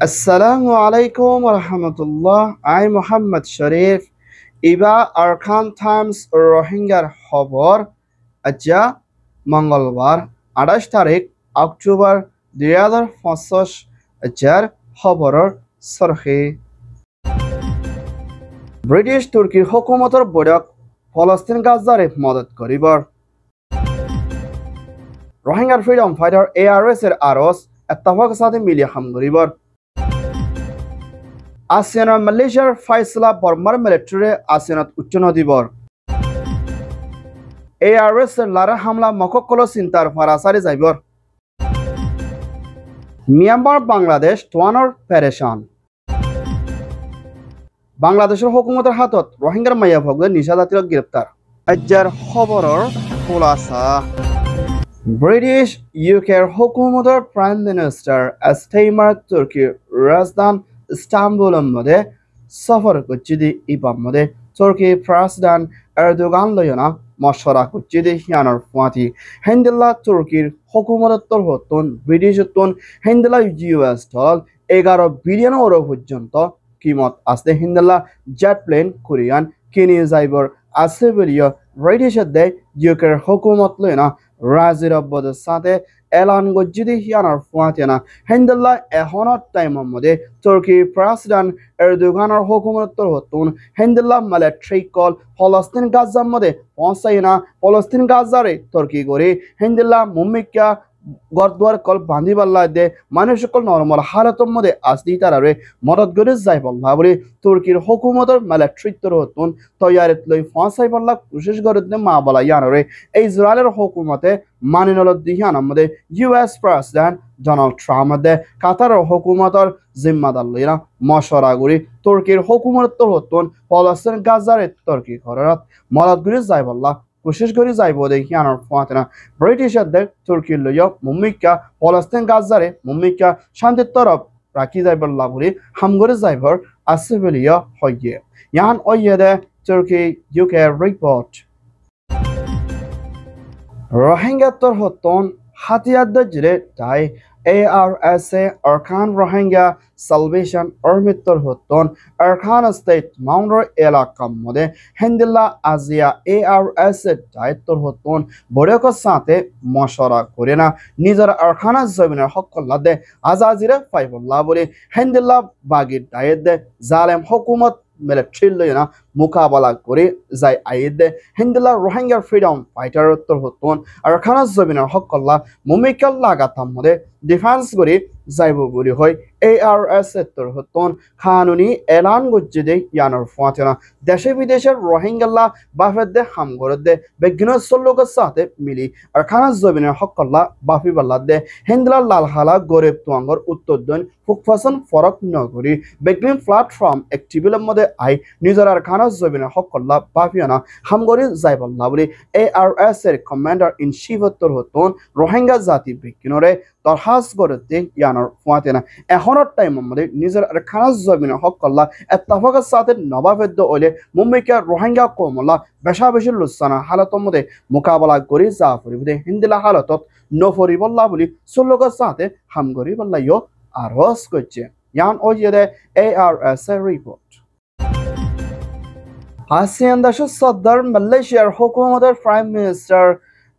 Assalamu alaikum wa rahmatullah. I'm Muhammad Sharif. Iba Arkan Times রোহিঙ্গার খবর আজা মঙ্গলবার 28 তারিখ অক্টোবর 2025 আজার খবরের সরখি ব্রিটিশ তুর্কির হুকুমতর বৈঠক ফলস্তিন গাজারে মদত করিবার রোহিঙ্গার ফ্রিডম ফাইটার ARS এর আরস ইত্তেফাক সাথে মিলিয়ে হাম করিবার ASEAN और মালয়েশিয়ার ফাইসলা বর্মার মিলিটারি ASEAনত উচ্চন দিবর ARS এর লারা হামলা মককল চিন্তার ফারাসারি যাইবর মিয়ানমার বাংলাদেশ তোয়ানোর পেরেশান বাংলাদেশের হুকুমতের হাতত রোহিঙ্গার মাইয়া ভগদের নিষেধাজ্ঞা গ্রেপ্তার আজ্জার খবরের খোলাসা ব্রিটিশ ইউকের হুকুমতের প্রাইম মিনিস্টার স্টেইমার তুর্কির রাজধানী ইস্তাম্বুলের মধ্যে সফর করছে ইবাম মধ্যে তুর্কি প্রেসিডেন্ট এরদোগান লয়না মশরা করছে হিয়ানোর ফাঁতি হেন্দিল্লা তুর্কির হুকুমতর হতন ব্রিটিশতন হেন্দিল্লা US ডলার 11 বিলিয়ন ইউরো পর্যন্ত কিমত আছে হিন্দিল্লা জেট প্লেন কোরিয়ান কিনে যাইবর আছে বলিও ব্রিটিশের দে ইউকের হুকুমত লয়না রাজির অব্বদের সাথে এলান গজ্জিদি হিয়ানোর ফাঁতিনা হেন্দিল্লা এখনত টাইমের মধ্যে তুর্কি প্রেসিডেন্ট এরদোগানের হুকুমতর হতন হেন্দিল্লা মিলিটারি কল ফলস্তিন গাজার মধ্যে পৌঁছাইনা ফলস্তিন গাজারে তুর্কি করে হেন্দিল্লা মুম্মিকা গরদুয়ার কল বান্ধি পাল্লা দে মানুষ সকল নর্মাল হালতের মধ্যে আসদি তারারে মদত করে যাই পাল্লা বলে তুর্কির হুকুমতর মিলিটারিত্বর হতন তৈয়ারিত লই ফাঁসাই পাল্লা কোশিশ করে মা বলা ইয়ানরে ইসরায়েলের হুকুমতে মানিনল দিহান মধ্যে US প্রেসিডেন্ট ডোনাল্ড ট্রাম্প দে কাতারের হুকুমতর জিম্মাদার লইরা মশরা করি তুর্কির হুকুমতর হতন ফলস্তিন গাজারে তুর্কি ঘরত মদত করে যাই পাল্লা কোশিশ করে যাইব দেখি আনার ফাঁতনা ব্রিটিশদের তুর্কি লইয়া মুম্মিকা ফলস্তিন গাজারে মুম্মিকা শান্তির তরফ রাখি যাইবার লাভরে হামগরে যাইবার আছে বলিয়া হইয়ে ইয়ান ওইয়ে দে তুর্কি UK রিপোর্ট রোহিঙ্গা তোর হতন হাতিয়ার দজরে তাই ARS Arkan Rohingya Salvation Army-tor হতন Arkan State Mounter এলাকার মধ্যে হেন্দিল্লা আজিয়া ARS এর দায়িত্বর হতন বড়কর সাথে মশরা করে না নিজের আরখানা জমিনের হকল্লা দে আজাজিরে ফাইবুল্লাহ বলে হেন্দিল্লা বাগির দায়িত্ব দে জালেম হুকুমত মিলিটারি লইনা মোকাবেলা করে যাই আইদ হিন্দিল্লা রোহিঙ্গার ফ্রিডম ফাইটার উত্তর হতন আর খানা জমিনের হকল্লা মুমিকাল লাগাতাম মধ্যে ডিফেন্স করে যাইব বলি হয় ARS উত্তর হতন কানুনি এলান গজ্জে দে ইয়ানোর ফাঁতেনা দেশে বিদেশের রোহিঙ্গাল্লা বাফের দে হাম করে দে বেগিন লোকের সাথে মিলি আর খানা জমিনের হকল্লা বাফি বাল্লা দে হিন্দিল্লা লালহালা গরিব তুয়াঙ্গর উত্তর দন ফুকফাসন ফরক নগরী বেগিন প্ল্যাটফর্ম একটিভিলের মধ্যে আই নিজের আর খানা জমিনের হকল্লা বাফিয়ানা হামগরি যাইবল্লা বলে ARS এর কমান্ডার ইন চিফ উত্তর হতন রোহিঙ্গা জাতি বিজ্ঞানরে দরখাস্ত করতে ইয়ানোর ফাঁতেনা এখনের টাইমের মধ্যে নিজের খানা জমিনের হকল্লা ইত্তেফাকের সাথে নবাবেদ্য হলে মুম্বাইকে রোহিঙ্গা কমলা বেশা বেশি লুসানা হালতের মধ্যে মোকাবেলা করে যা ফুরিবে হিন্দিলা হালতত নফরিবল্লা বলি সুলোকের সাথে হামগরি বল্লাইও আরজ করছে ইয়ান ওই দে ARS এর রিপোর্ট ASEAN দেশের সদর মালয়েশিয়ার হুকুমতের প্রাইম মিনিস্টার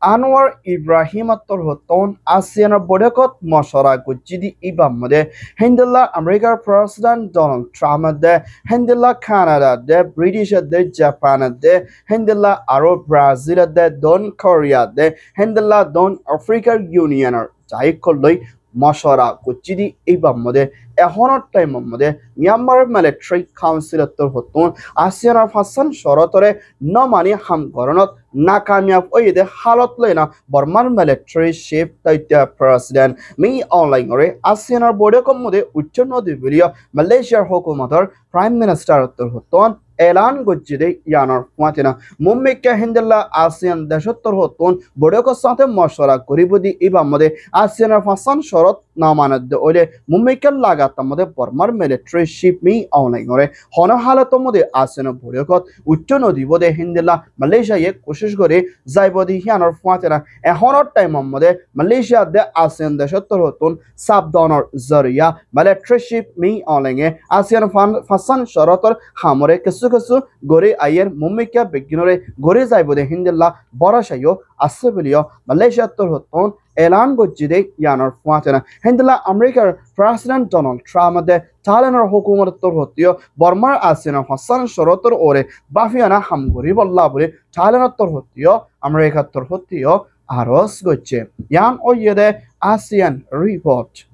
আনোয়ার ইব্রাহিম আত্তর হতন ASEAনের বৈঠকত মশরা করছে ইবাম মধ্যে হেন্দিল্লা আমেরিকার প্রেসিডেন্ট ডোনাল্ড ট্রাম্প দে হেন্দিল্লা কানাডা দে ব্রিটিশ দে জাপান দে হেন্দিল্লা আরব ব্রাজিল দে দন কোরিয়া দে হেন্দিল্লা দন আফ্রিকার ইউনিয়নের যাইকলই মশরা করছে ইবাম মধ্যে এখনের টাইমের মধ্যে মিয়ানমার মিলিটারি কাউন্সিলর হতন ASEAনের ফাঁসান শরতরে ন মানি হামকরণত নাকামিয়াব ওই দে হালত লইনা বর্মার মিলিটারি চিফ দায়িত্ব প্রেসিডেন্ট মি অনলাইনরে ASEAনের বৈঠকের মধ্যে উচ্চ নদী বিলিয় মালয়েশিয়ার হুকুমতর প্রাইম মিনিস্টার হতন এলান গজ্জে দে ইয়ানোর ফাঁতিনা মুম্বাইকে হিন্দিল্লা ASEAN দেশত্তর হতন বৈঠকের সাথে মশরা করিব দি ইবাম মধ্যে ASEAনের ফাঁসান শরত namanad ole mummikal lagat tamode Burmar military ship me online ore hono halatomode aseno buriokot utto nodi bode hindela Malaysia ye koshish gore jaibodi hianor fuatera ehonor time mode Malaysia de asen de shottor hotun sabdonor zariya military ship me online ASEAN fasan shorotor hamore kesu gore ayer mummika beginore gore jaibode hindela borashayo asabilio Malaysia tor hotun elan gojide yanor fuatena hindela America President Donald Trump de Thailand hukumat tor hotio Burma ASEAN fasan shorotor ore bafiana hamgori bolla bole Thailand tor hotio America tor hotio aros goche yan oyede ASEAN report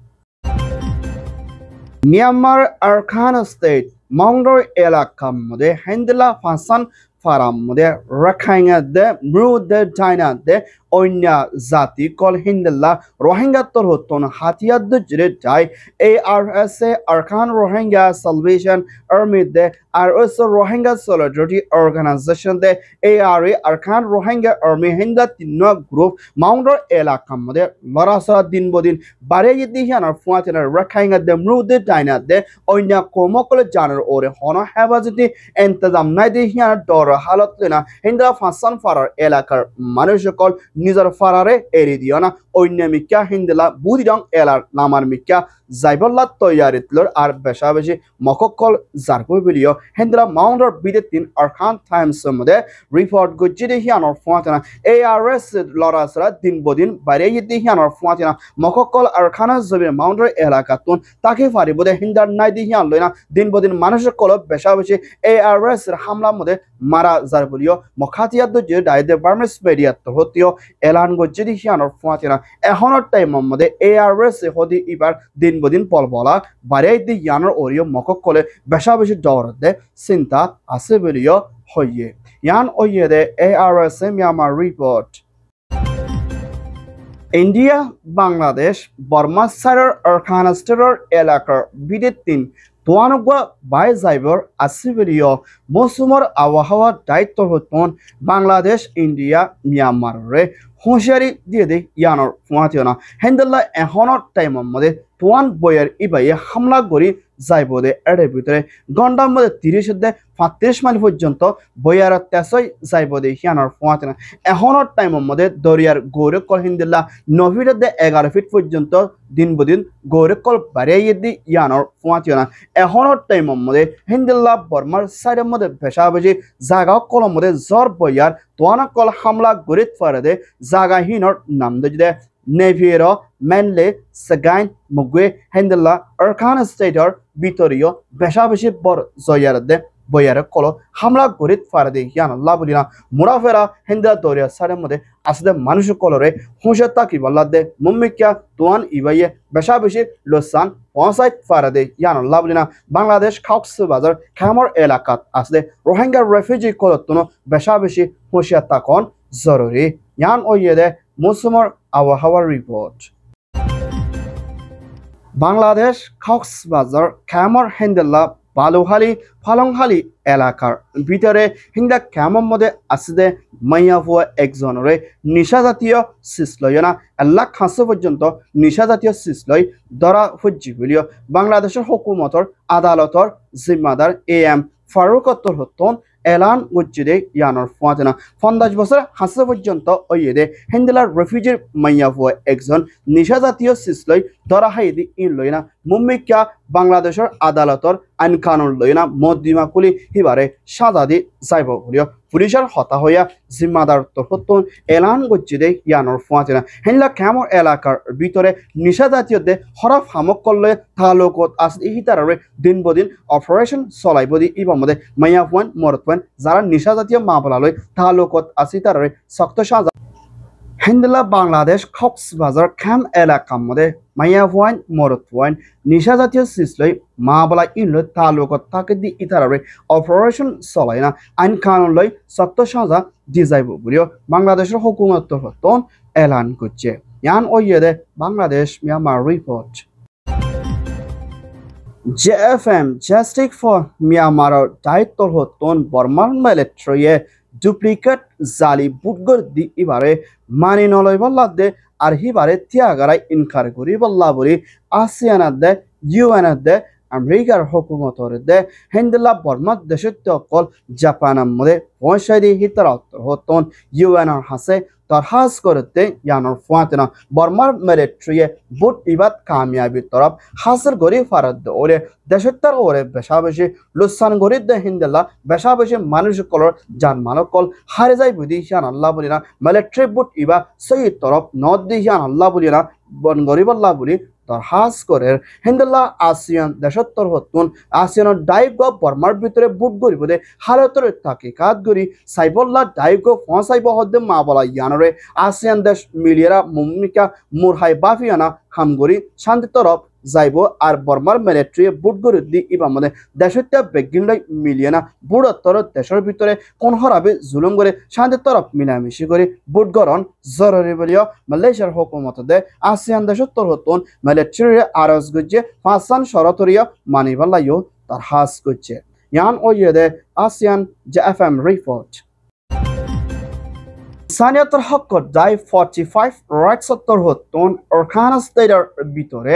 Myanmar Arkan State Mongdor elakam mode Hendela Fasan Faram mode Rakhine de Mru de China de Onya Zati kol Hindela Rohingya Torhoton Hatia de Jai ARSA Arkan Rohingya Salvation Army de also Rohingya Solidarity Organization de ARA Arkan Rohingya Army Hinda Tino Group Mongdor elakam mode Larasa Dinbodin Barayidi Hiana Fuatina Rakhine de Mru de China de Onya Komokol Janer or Hono Havaziti and Tazam Nadi Hiana Dora Halotlina Hinda Fasan Farar Elakar Manushakol Nizar Farare Eridiana Oynamika Hindela Budidong Elar Namar Mika Zaibola Toyaritler Ar Beshabaji Mokokol Zarko video Hendra Mounder Bidetin Arkan Times Mode report Gujidi Hiano Fuatana ARS Lorasra Dinbodin Barayidi Hiano Fuatina Mokokol Arkana Zobi Mounder Elakatun Taki Faribude Hindar Naidi Hian Lena Dinbodin Manashakolo Beshabaji ARS Hamla Mode Mara Zarbulio Mokatia the Jedi the Burmese Media Hotio Elan Gujidi Hiano Fuatina a honor time Mode ARS Hodi Ibar Dinbodin Polbola Baray the Yanar Orio Mokokole Beshabaji Dor de Sinta Asibulio Hoye Yan Oye de ARS Myanmar report India, Bangladesh, Burma Sadar Arkan State Elakar Bidetin Tuanogwa by Zyber Asivilio Mosumar Awahawa Daito Hoton Bangladesh, India, Myanmar Re Honshari Dede Yanor Fuationa Hendela and Honor Time Mode Tuan Boyer Ibaye Hamla Gori Zaibode Erebutre Gondam the Tirishde Fatish Malfujanto Boyara Tasoi Zaibode Hianor Fuatina a honor time Mode Doriar Gore call Hindela Novida de Egarfit Fujanto Dinbudin Gore call Barayedi Yanor Fuationa a honor time Mode Hindela Burma Side Mode Peshabaji Zaga Colomode Zor Boyar Tuana call Hamla Gurit Farade Zaga Hinor Namdejde Neviero, Manle, Sagain, Mugwe, Hendela, Arkan Stater, Vitorio, Beshabishi Bor Zoyarde, Boyara Colo, Hamla Gurit Farade, Yana Labulina, Muravera, Henda Doria Saramode, as the Manushu Colore, Hoshataki Valade, Mumika, Tuan Ivaye, Beshabishi, Losan, Onsite Farade, Yana Labulina, Bangladesh, Cox Bazar, Kamor Elakat, as the Rohingya refugee Colotono, Beshabishi, Hoshatakon, Zorori, Yan Oyede, Musumar Awahawa report. Bangladesh Cox Bazar Kamar Hendela Baluhali Palonghali Elakar Vitare Hinda Kamam Mode Aside Mayavua Exonore Nishazatio Sisloyana Allah Kansovajanto Nishazatio Sisloi Dora Fujivilio Bangladesh Hokumotor Adalotor Zimadar AM Farukotor Hoton Elan Gujide Yanor Fuatina Fondaj Bosser Hasavujanto Oyede Hendela Refugee Mayavua Exon Nishazatio Sisloi Dora Haidi in Loina Mumika Bangladesher Adalator and Kanun Loina Modimakuli Hibare Shadadi Zaibolio Pulisher Hotahoya Zimadar Tohoton Elan Gujide Yanor Fuatina Henla Camor Elakar Vitore Nishazatio de Horaf Hamokole Talokot as Ihitare Dinbodin Operation Solaibodi Ibamode Mayavan Mortwan Zara Nishazatio Mabaloi Talokot Asitare Soktoshaza Hendela Bangladesh Cox Bazar Cam Elakam Mode Mayavan Mortwan Nishazatio Sisley Mabala Inlet Talokot Takedi Itarare Operation Solina and Kanoloi Soktoshaza Dizaiburio Bangladesh Hokuma Tohoton Elan Guche Yan Oyede Bangladesh Myanmar report JFM Justice for Myanmar Title Hoton Burman military duplicate জালি বুটগর দি ইবারে মানি নলয় বল্লা দে আর হিবারে তিয়াগারাই incur করি বল্লা বলি আসিয়ানাত দে ইউএনাত দে আমেরিকার হুকুমতর দে হেন্দিল্লা বর্মাত দেশত্য অকল জাপানার মধ্যে পয়সাদি হিতার উত্তর হতন UNR হাসে দরখাস্ত করতে ইয়ানোর ফুয়াতেনা বর্মার মিলিটারিয়ে বুট ইবাদ কামিয়াবি তরফ হাসিল করি ফারদ ওরে দেশত্তর ওরে বেশাবেশি লুসান গরি দে হিন্দিল্লা বেশাবেশি মানুষ কলর জান মানকল হারে যাই বুদ্ধি হিয়ান আল্লাহ বলি না মিলিটারি বুট ইবা সেই তরফ নদ দি হিয়ান আল্লাহ বলি না বন গরিব আল্লাহ বলি দরখাস্ত করে হিন্দুল্লাহ আসিয়ান দেশত্তর হতুন আসিয়ানের ডাইভ বর্মার ভিতরে বুট গরিব দে হালতরে তাকে কাত গরি সাইবল্লাহ ডাইভ ফসাইব হদ্দে মা বলা ইয়ানরে আসিয়ান দেশ মিলিয়েরা মুমিকা মুরহাই বাফিয়ানা হামগরি শান্তি তরফ যাইব আর বর্মার মিলিটারি বুট গরি দি ইবা মানে দেশত্য বেগিনলাই মিলিয়ে না বুড়ত্তর দেশের ভিতরে কোন হরাবে জুলুম করে শান্তি তরফ মিলামিশি করে বুট গরণ জরুরি বলিও মালয়েশিয়ার হুকুমত দে আসিয়ান দেশত্তর হতুন মিলিটারি আরজ গজ্জে ফাসান শরতরিয়া মানিবাল্লাইও দরখাস্ত করছে ইয়ান ওয়েদে আসিয়ান জেএফএম রিপোর্ট সানিয়াতর হক দাই 45 রাইটস সত্তর হতুন অরখানা স্টেটের ভিতরে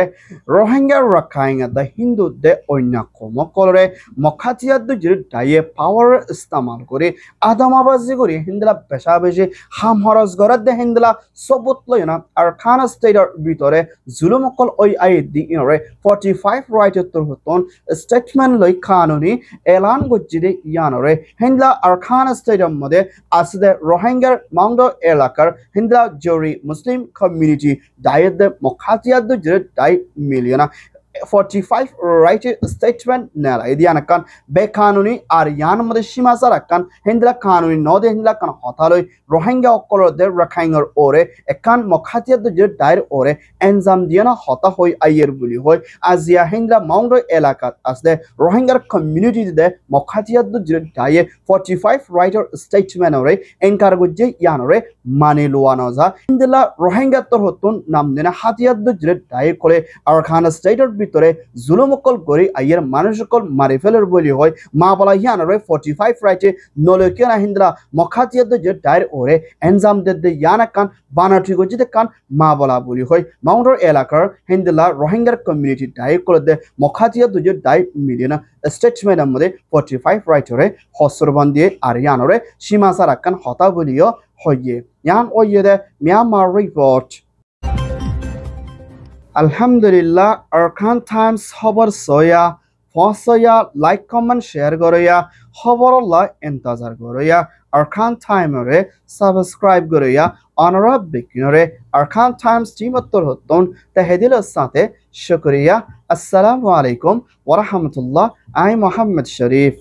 রোহিঙ্গা রাখাইঙ্গা দা হিন্দু দে অন্য কমকলরে মখাতিয়া দুজির দায়ে পাওয়ার ইস্তেমাল করে আদামাবাজি করে হিন্দলা বেশাবেশি হাম হরজ গড়াত দে হিন্দলা সবুত লয় না অরখানা স্টেটের ভিতরে জুলুমকল ওই আই দি ইনরে 45 রাইট উত্তর হতুন স্টেটমেন্ট লই কানুনি এলান গজ্জিদে ইয়ানরে হিন্দলা অরখানা স্টেটের মধ্যে আসদে রোহিঙ্গার মাউন্ডো এলাকার হিন্দলা জরি মুসলিম কমিউনিটি দায়ের মখাতিয়া দুজির দাই মিলিয়না 45 right statement nela idiana kan be kanuni ar yan mode shimasara kan hindla kanuni no de hindla kan hotaloi rohingya okkolo de rakhaingar ore ekan mokhatia de dair ore enzam diana hota hoi ayer buli hoi azia hindla maundo elakat asde rohingya community de mokhatia de daye 45 right statement ore enkar gujje yan ore mani luano za hindla rohingya tor hotun namdena hatia de dair kole arkhana state ভিতরে জুলুমকল গরি আইয়ের মানুষকল মারি ফেলের বলি হয় মা বলা ইয়ানরে 45 রাইটে নলকিয়া হিন্দলা মখাতিয়া যে ডাইর ওরে এনজাম দে ইয়ানা কান বানাটি গজিতে কান মা বলা বলি হয় মাউন্টর এলাকার হিন্দলা রোহিঙ্গার কমিউনিটি ডাইর করে দে মখাতিয়া যে ডাই মিলিয়না স্টেটমেন্ট মধ্যে 45 রাইটরে হসরবন্দি আর ইয়ানরে সীমাসার কান হতা বলিও হইয়ে ইয়ান ওইয়ে দে Myanmar report Alhamdulillah, Arkan Times খবর সয়া ফসয়া লাইক কমেন্ট শেয়ার করয়া খবরল্লাহ ইন্তজার করয়া Arkan Times সাবস্ক্রাইব করয়া অনরা বিকিনরে Arkan Times টিমত্তর হতন তাহেদিলের সাথে শুকরিয়া আসসালামু আলাইকুম ওয়া রাহমাতুল্লাহ আই মোহাম্মদ শরীফ